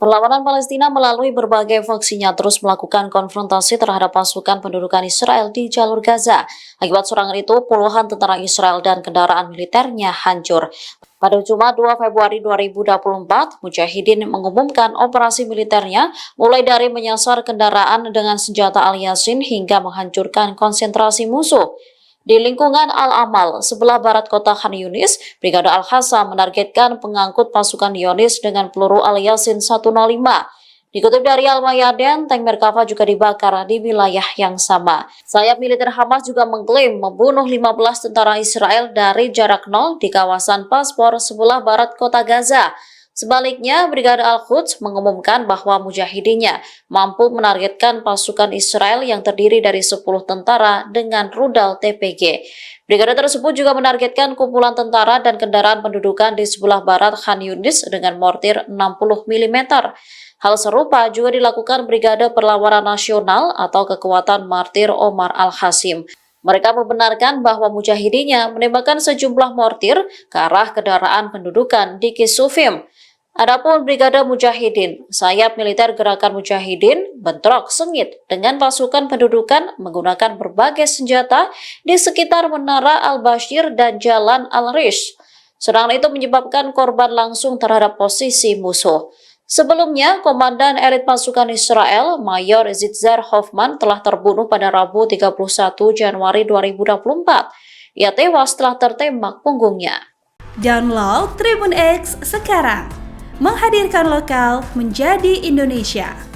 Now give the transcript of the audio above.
Perlawanan Palestina melalui berbagai faksinya terus melakukan konfrontasi terhadap pasukan pendudukan Israel di jalur Gaza. Akibat serangan itu, puluhan tentara Israel dan kendaraan militernya hancur. Pada Jumat 2 Februari 2024, Mujahidin mengumumkan operasi militernya mulai dari menyasar kendaraan dengan senjata Al-Yasin hingga menghancurkan konsentrasi musuh. Di lingkungan Al-Amal, sebelah barat kota Khan Yunis, Brigade Al-Hasa menargetkan pengangkut pasukan Zionis dengan peluru Al-Yasin 105. Dikutip dari Al-Mayadin, tank Merkava juga dibakar di wilayah yang sama. Sayap militer Hamas juga mengklaim membunuh 15 tentara Israel dari jarak nol di kawasan Paspor sebelah barat kota Gaza. Sebaliknya, Brigade Al-Quds mengumumkan bahwa mujahidinnya mampu menargetkan pasukan Israel yang terdiri dari 10 tentara dengan rudal TPG. Brigade tersebut juga menargetkan kumpulan tentara dan kendaraan pendudukan di sebelah barat Khan Yunis dengan mortir 60 mm. Hal serupa juga dilakukan Brigade Perlawanan Nasional atau Kekuatan Martir Omar Al-Hasim. Mereka membenarkan bahwa mujahidinya menembakkan sejumlah mortir ke arah kendaraan pendudukan di Kisufim. Adapun Brigade Mujahidin, sayap militer Gerakan Mujahidin, bentrok sengit dengan pasukan pendudukan menggunakan berbagai senjata di sekitar Menara Al-Bashir dan Jalan Al-Rish. Serangan itu menyebabkan korban langsung terhadap posisi musuh. Sebelumnya, Komandan Elit Pasukan Israel, Mayor Zitzer Hoffman telah terbunuh pada Rabu 31 Januari 2024. Ia tewas setelah tertembak punggungnya. Download Tribun X sekarang, menghadirkan lokal menjadi Indonesia.